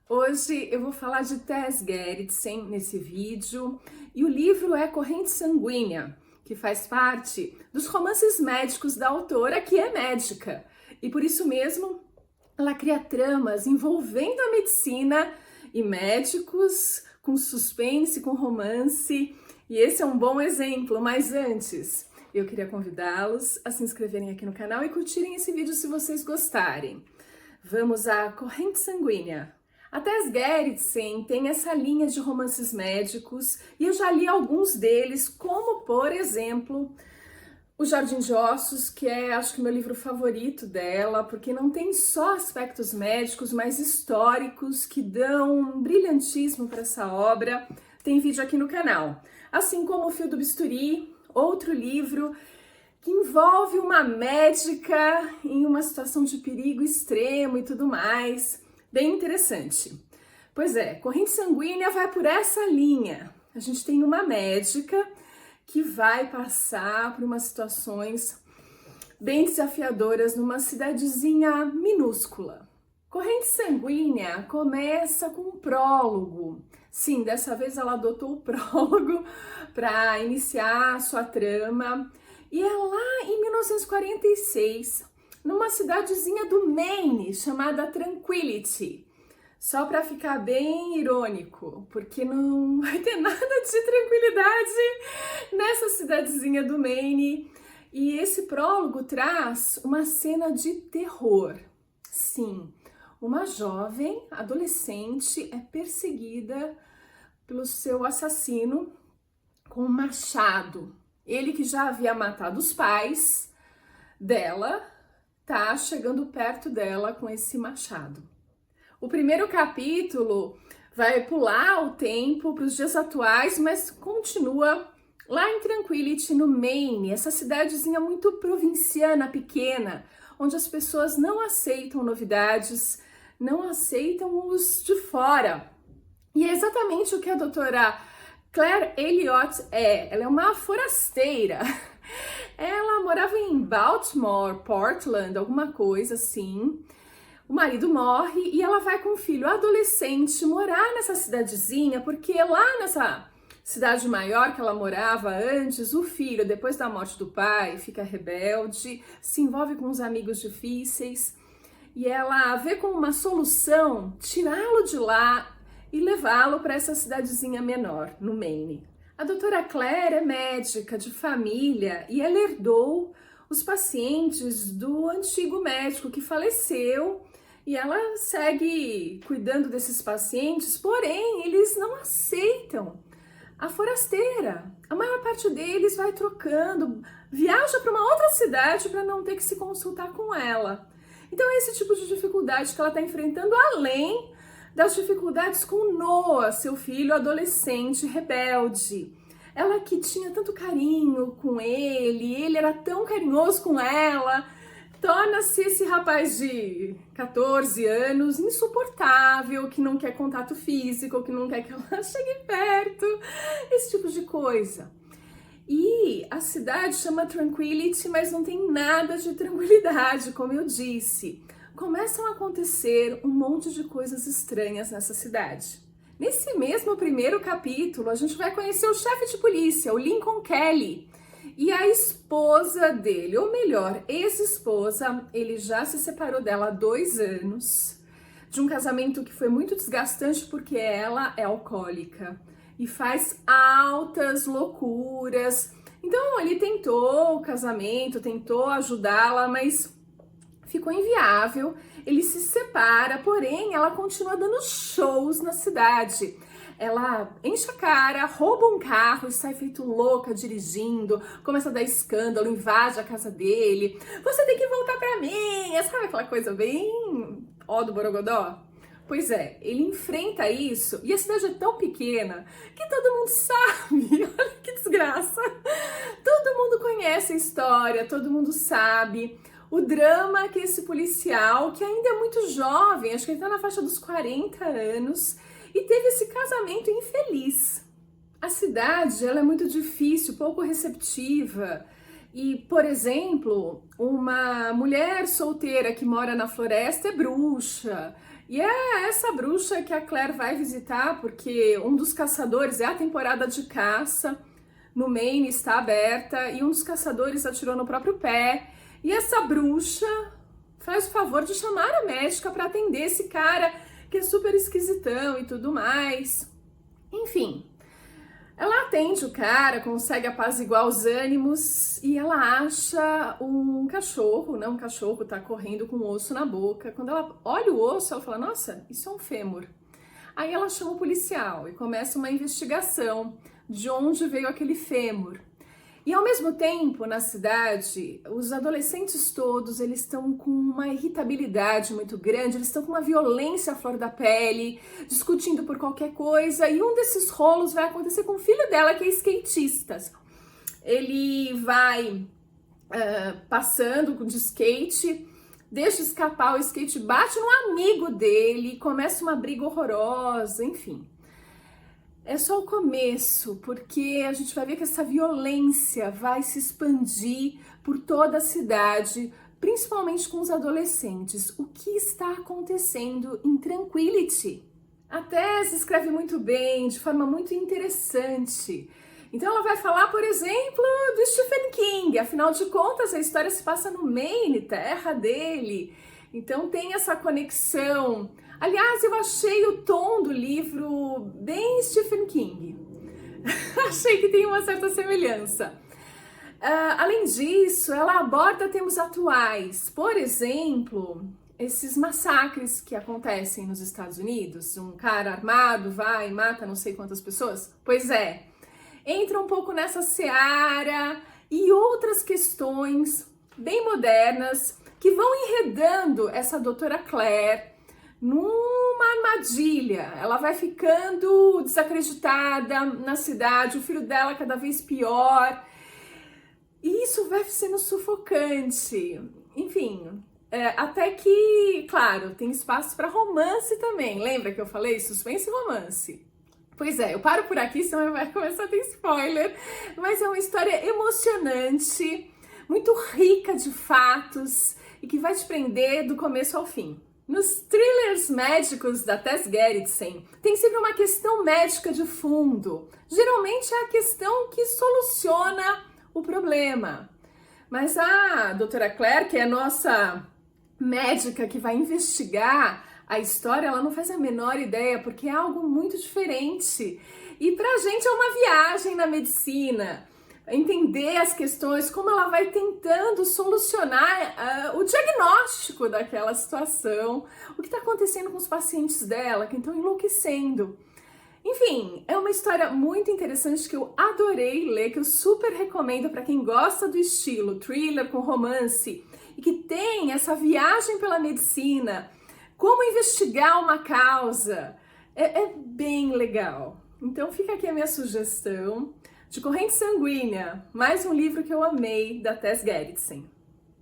Hoje eu vou falar de Tess Gerritsen nesse vídeo e o livro é Corrente Sanguínea, que faz parte dos romances médicos da autora, que é médica. E por isso mesmo ela cria tramas envolvendo a medicina e médicos, com suspense, com romance. E esse é um bom exemplo, mas antes eu queria convidá-los a se inscreverem aqui no canal e curtirem esse vídeo se vocês gostarem. Vamos à Corrente Sanguínea. A Tess Gerritsen tem essa linha de romances médicos e eu já li alguns deles, como por exemplo O Jardim de Ossos, que é acho que meu livro favorito dela, porque não tem só aspectos médicos, mas históricos que dão um brilhantismo para essa obra. Tem vídeo aqui no canal. Assim como O Fio do Bisturi, outro livro que envolve uma médica em uma situação de perigo extremo e tudo mais. Bem interessante. Pois é, Corrente Sanguínea vai por essa linha. A gente tem uma médica que vai passar por umas situações bem desafiadoras numa cidadezinha minúscula. Corrente Sanguínea começa com um prólogo. Sim, dessa vez ela adotou o prólogo para iniciar a sua trama. E é lá em 1946, numa cidadezinha do Maine chamada Tranquility. Só para ficar bem irônico, porque não vai ter nada de tranquilidade nessa cidadezinha do Maine. E esse prólogo traz uma cena de terror. Sim, uma jovem adolescente é perseguida pelo seu assassino com um machado. Ele que já havia matado os pais dela, tá chegando perto dela com esse machado. O primeiro capítulo vai pular o tempo para os dias atuais, mas continua lá em Tranquility, no Maine, essa cidadezinha muito provinciana, pequena, onde as pessoas não aceitam novidades, não aceitam os de fora. E é exatamente o que a doutora Claire Elliott ela é uma forasteira. Ela morava em Baltimore, Portland, alguma coisa assim. O marido morre e ela vai com o filho adolescente morar nessa cidadezinha, porque lá nessa cidade maior que ela morava antes, o filho, depois da morte do pai, fica rebelde, se envolve com uns amigos difíceis e ela vê como uma solução tirá-lo de lá e levá-lo para essa cidadezinha menor, no Maine. A doutora Claire é médica de família e ela herdou os pacientes do antigo médico que faleceu e ela segue cuidando desses pacientes, porém eles não aceitam a forasteira. A maior parte deles vai trocando, viaja para uma outra cidade para não ter que se consultar com ela. Então é esse tipo de dificuldade que ela está enfrentando, além das dificuldades com Noah, seu filho adolescente rebelde. Ela que tinha tanto carinho com ele era tão carinhoso com ela, torna-se esse rapaz de 14 anos insuportável, que não quer contato físico, que não quer que ela chegue perto, esse tipo de coisa. E a cidade chama Tranquility, mas não tem nada de tranquilidade, como eu disse. Começam a acontecer um monte de coisas estranhas nessa cidade. Nesse mesmo primeiro capítulo, a gente vai conhecer o chefe de polícia, o Lincoln Kelly, e a esposa dele, ou melhor, ex-esposa. Ele já se separou dela há 2 anos, de um casamento que foi muito desgastante porque ela é alcoólica e faz altas loucuras. Então ele tentou o casamento, tentou ajudá-la, mas ficou inviável, ele se separa, porém ela continua dando shows na cidade. Ela enche a cara, rouba um carro e sai feito louca dirigindo, começa a dar escândalo, invade a casa dele. Você tem que voltar pra mim, sabe aquela coisa bem ó do borogodó? Pois é, ele enfrenta isso e a cidade é tão pequena que todo mundo sabe, olha que desgraça. Todo mundo conhece a história, todo mundo sabe o drama que esse policial, que ainda é muito jovem, acho que ele tá na faixa dos 40 anos, e teve esse casamento infeliz. A cidade, ela é muito difícil, pouco receptiva. E, por exemplo, uma mulher solteira que mora na floresta é bruxa. E é essa bruxa que a Claire vai visitar, porque um dos caçadores, é a temporada de caça no Maine, está aberta, e um dos caçadores atirou no próprio pé. E essa bruxa faz o favor de chamar a médica para atender esse cara que é super esquisitão e tudo mais. Enfim, ela atende o cara, consegue apaziguar os ânimos e ela acha um cachorro, né? Um cachorro tá correndo com um osso na boca. Quando ela olha o osso, ela fala, nossa, isso é um fêmur. Aí ela chama o policial e começa uma investigação de onde veio aquele fêmur. E ao mesmo tempo, na cidade, os adolescentes todos, eles estão com uma irritabilidade muito grande, eles estão com uma violência à flor da pele, discutindo por qualquer coisa, e um desses rolos vai acontecer com o filho dela, que é skatista. Ele vai passando de skate, deixa escapar o skate, bate num amigo dele, começa uma briga horrorosa, enfim. É só o começo, porque a gente vai ver que essa violência vai se expandir por toda a cidade, principalmente com os adolescentes. O que está acontecendo em Tranquility? A Tess escreve muito bem, de forma muito interessante. Então ela vai falar, por exemplo, do Stephen King. Afinal de contas, a história se passa no Maine, terra dele. Então tem essa conexão. Aliás, eu achei o tom do livro bem Stephen King. Achei que tem uma certa semelhança. Além disso, ela aborda temas atuais. Por exemplo, esses massacres que acontecem nos Estados Unidos. Um cara armado vai e mata não sei quantas pessoas. Pois é, entra um pouco nessa seara e outras questões bem modernas que vão enredando essa doutora Claire numa armadilha. Ela vai ficando desacreditada na cidade, o filho dela cada vez pior, e isso vai sendo sufocante. Enfim, até que, claro, tem espaço para romance também. Lembra que eu falei suspense e romance? Pois é, eu paro por aqui, senão vai começar a ter spoiler, mas é uma história emocionante, muito rica de fatos e que vai te prender do começo ao fim. Nos thrillers médicos da Tess Gerritsen, tem sempre uma questão médica de fundo. Geralmente é a questão que soluciona o problema. Mas a doutora Claire, que é a nossa médica que vai investigar a história, ela não faz a menor ideia, porque é algo muito diferente. E pra gente é uma viagem na medicina. Entender as questões, como ela vai tentando solucionar o diagnóstico daquela situação, o que está acontecendo com os pacientes dela, que estão enlouquecendo. Enfim, é uma história muito interessante que eu adorei ler, que eu super recomendo para quem gosta do estilo thriller com romance e que tem essa viagem pela medicina, como investigar uma causa. É bem legal. Então fica aqui a minha sugestão de Corrente Sanguínea, mais um livro que eu amei da Tess Gerritsen.